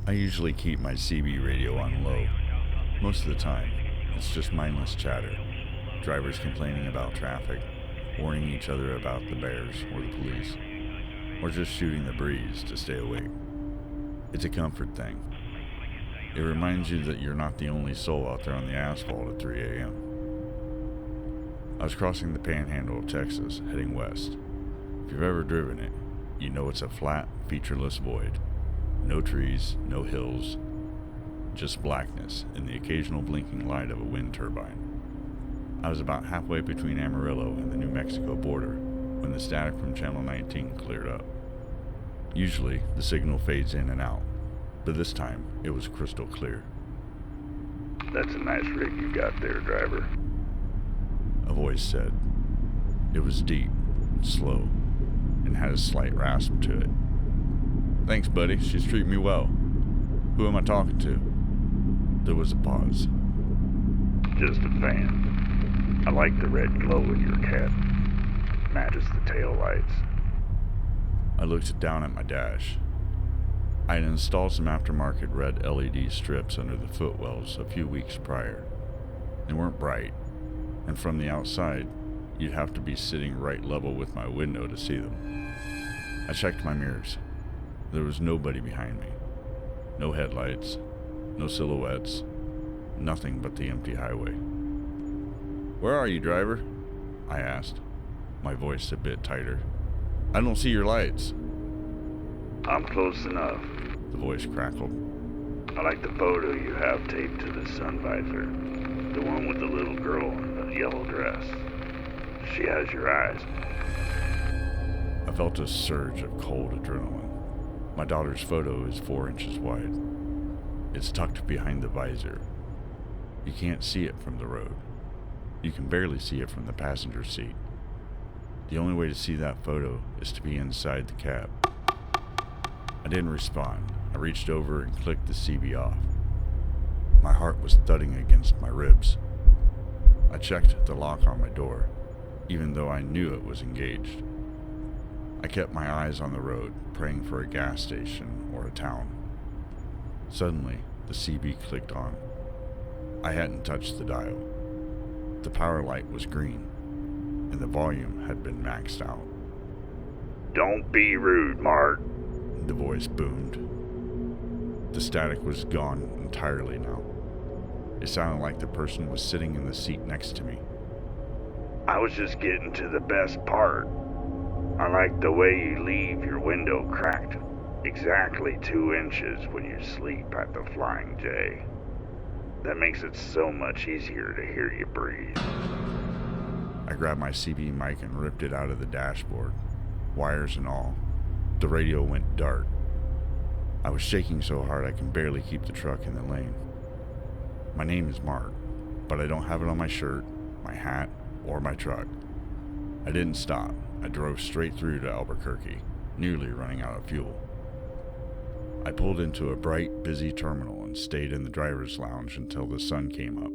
I usually keep my CB radio on low. Most of the time, it's just mindless chatter. Drivers complaining about traffic, warning each other about the bears or the police, or just shooting the breeze to stay awake. It's a comfort thing. It reminds you that you're not the only soul out there on the asphalt at 3 a.m. I was crossing the panhandle of Texas, heading west. If you've ever driven it, you know it's a flat, featureless void. No trees, no hills, just blackness and the occasional blinking light of a wind turbine. I was about halfway between Amarillo and the New Mexico border when the static from Channel 19 cleared up. Usually, the signal fades in and out, but this time it was crystal clear. "That's a nice rig you got there, driver," a voice said. It was deep, slow, and had a slight rasp to it. "Thanks, buddy. She's treating me well. Who am I talking to?" There was a pause. "Just a fan. I like the red glow in your cab. Matches the tail lights." I looked down at my dash. I had installed some aftermarket red LED strips under the footwells a few weeks prior. They weren't bright, and from the outside, you'd have to be sitting right level with my window to see them. I checked my mirrors. There was nobody behind me. No headlights, no silhouettes, nothing but the empty highway. "Where are you, driver?" I asked, my voice a bit tighter. "I don't see your lights." "I'm close enough," the voice crackled. "I like the photo you have taped to the sun visor. The one with the little girl in the yellow dress. She has your eyes." I felt a surge of cold adrenaline. My daughter's photo is 4 inches wide. It's tucked behind the visor. You can't see it from the road. You can barely see it from the passenger seat. The only way to see that photo is to be inside the cab. I didn't respond. I reached over and clicked the CB off. My heart was thudding against my ribs. I checked the lock on my door, even though I knew it was engaged. I kept my eyes on the road, praying for a gas station or a town. Suddenly, the CB clicked on. I hadn't touched the dial. The power light was green, and the volume had been maxed out. "Don't be rude, Mark," the voice boomed. The static was gone entirely now. It sounded like the person was sitting in the seat next to me. "I was just getting to the best part. I like the way you leave your window cracked exactly 2 inches when you sleep at the Flying J. That makes it so much easier to hear you breathe." I grabbed my CB mic and ripped it out of the dashboard, wires and all. The radio went dark. I was shaking so hard I can barely keep the truck in the lane. My name is Mark, but I don't have it on my shirt, my hat, or my truck. I didn't stop. I drove straight through to Albuquerque, nearly running out of fuel. I pulled into a bright, busy terminal and stayed in the driver's lounge until the sun came up.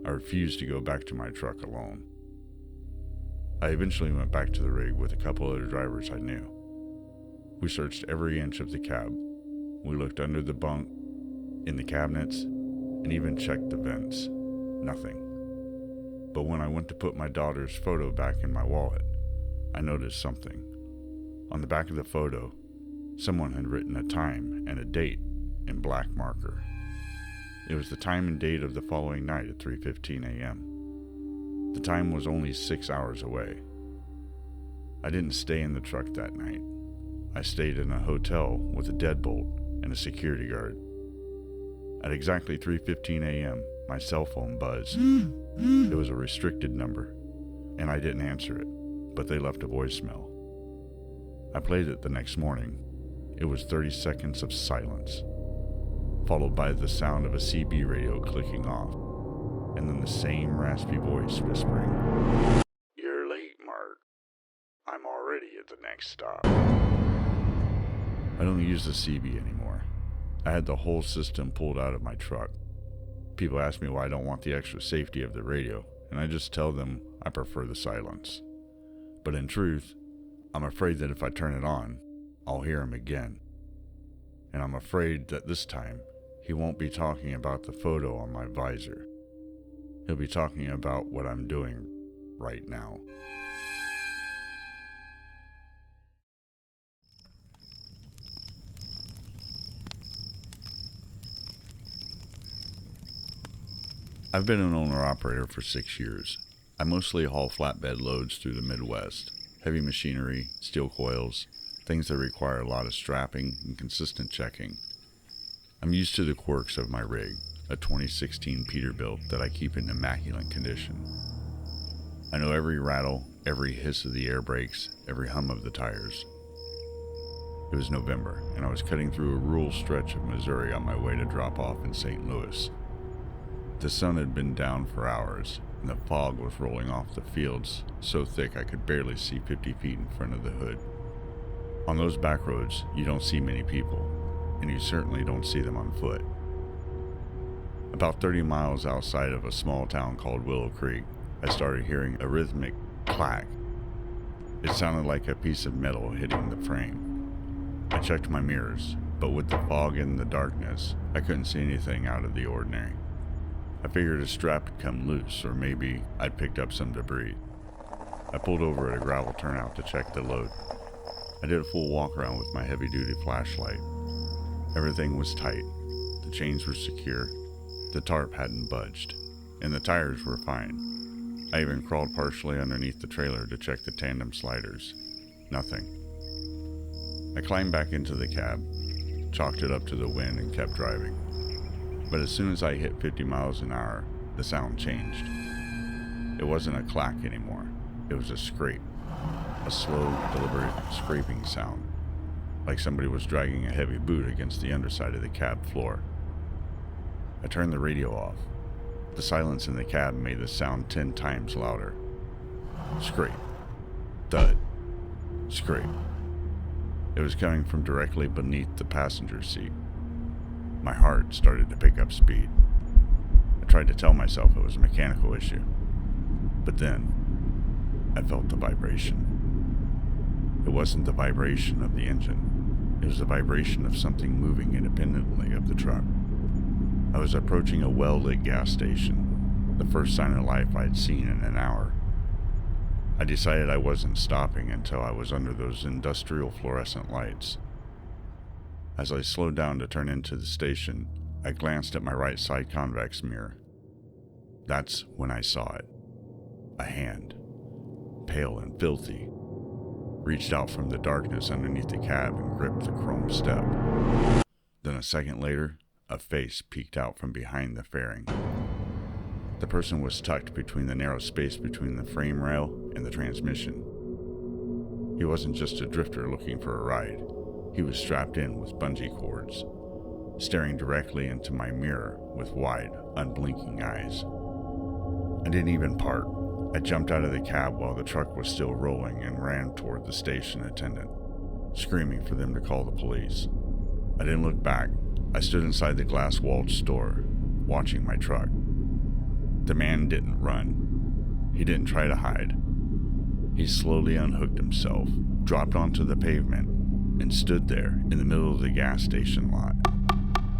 I refused to go back to my truck alone. I eventually went back to the rig with a couple other drivers I knew. We searched every inch of the cab. We looked under the bunk, in the cabinets, and even checked the vents. Nothing. But when I went to put my daughter's photo back in my wallet, I noticed something. On the back of the photo, someone had written a time and a date in black marker. It was the time and date of the following night at 3:15 a.m. The time was only 6 hours away. I didn't stay in the truck that night. I stayed in a hotel with a deadbolt and a security guard. At exactly 3:15 a.m., my cell phone buzzed. It was a restricted number, and I didn't answer it, but they left a voicemail. I played it the next morning. It was 30 seconds of silence, followed by the sound of a CB radio clicking off, and then the same raspy voice whispering, "You're late, Mark. I'm already at the next stop." I don't use the CB anymore. I had the whole system pulled out of my truck. People ask me why I don't want the extra safety of the radio, and I just tell them I prefer the silence. But in truth, I'm afraid that if I turn it on, I'll hear him again. and I'm afraid that this time he won't be talking about the photo on my visor. He'll be talking about what I'm doing right now. I've been an owner-operator for 6 years. I mostly haul flatbed loads through the Midwest. Heavy machinery, steel coils, things that require a lot of strapping and consistent checking. I'm used to the quirks of my rig, a 2016 Peterbilt that I keep in immaculate condition. I know every rattle, every hiss of the air brakes, every hum of the tires. It was November, and I was cutting through a rural stretch of Missouri on my way to drop off in St. Louis. The sun had been down for hours, and the fog was rolling off the fields so thick I could barely see 50 feet in front of the hood. On those back roads, you don't see many people, and you certainly don't see them on foot. About 30 miles outside of a small town called Willow Creek, I started hearing a rhythmic clack. It sounded like a piece of metal hitting the frame. I checked my mirrors, but with the fog and the darkness, I couldn't see anything out of the ordinary. I figured a strap had come loose, or maybe I'd picked up some debris. I pulled over at a gravel turnout to check the load. I did a full walk around with my heavy-duty flashlight. Everything was tight. The chains were secure. The tarp hadn't budged, and the tires were fine. I even crawled partially underneath the trailer to check the tandem sliders. Nothing. I climbed back into the cab, chalked it up to the wind, and kept driving. But as soon as I hit 50 miles an hour, the sound changed. It wasn't a clack anymore. It was a scrape. A slow, deliberate scraping sound, like somebody was dragging a heavy boot against the underside of the cab floor. I turned the radio off. The silence in the cab made the sound 10 times louder. Scrape. Thud. Scrape. It was coming from directly beneath the passenger seat. My heart started to pick up speed. I tried to tell myself it was a mechanical issue. But then, I felt the vibration. It wasn't the vibration of the engine. It was the vibration of something moving independently of the truck. I was approaching a well-lit gas station, the first sign of life I'd seen in an hour. I decided I wasn't stopping until I was under those industrial fluorescent lights. As I slowed down to turn into the station, I glanced at my right side convex mirror. That's when I saw it. A hand, pale and filthy, reached out from the darkness underneath the cab and gripped the chrome step. Then a second later, a face peeked out from behind the fairing. The person was tucked between the narrow space between the frame rail and the transmission. He wasn't just a drifter looking for a ride. He was strapped in with bungee cords, staring directly into my mirror with wide, unblinking eyes. I didn't even park. I jumped out of the cab while the truck was still rolling and ran toward the station attendant, screaming for them to call the police. I didn't look back. I stood inside the glass-walled store, watching my truck. The man didn't run. He didn't try to hide. He slowly unhooked himself, dropped onto the pavement, and stood there in the middle of the gas station lot.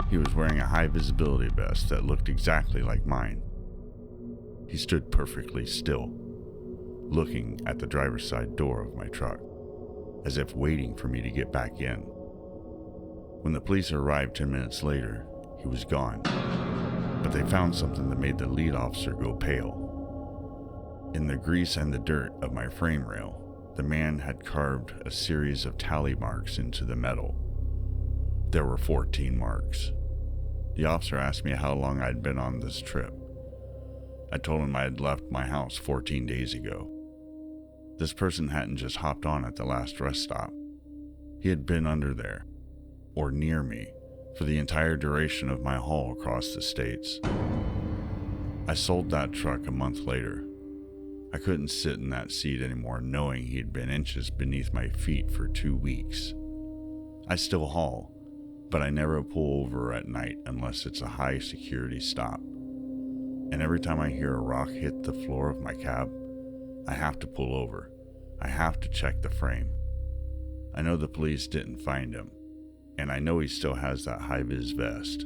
He was wearing a high-visibility vest that looked exactly like mine. He stood perfectly still, looking at the driver's side door of my truck, as if waiting for me to get back in. When the police arrived 10 minutes later, he was gone, but they found something that made the lead officer go pale. In the grease and the dirt of my frame rail, the man had carved a series of tally marks into the metal. There were 14 marks. The officer asked me how long I'd been on this trip. I told him I had left my house 14 days ago. This person hadn't just hopped on at the last rest stop. He had been under there, or near me, for the entire duration of my haul across the states. I sold that truck a month later. I couldn't sit in that seat anymore knowing he'd been inches beneath my feet for 2 weeks. I still haul, but I never pull over at night unless it's a high security stop. And every time I hear a rock hit the floor of my cab, I have to pull over. I have to check the frame. I know the police didn't find him, And I know he still has that high-vis vest.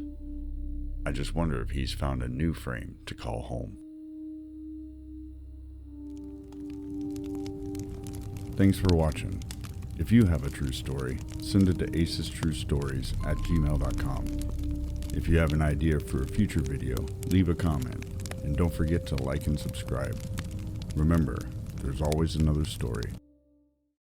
I just wonder if he's found a new frame to call home. Thanks for watching. If you have a true story, send it to acestruestories@gmail.com. If you have an idea for a future video, leave a comment, and don't forget to like and subscribe. Remember, there's always another story.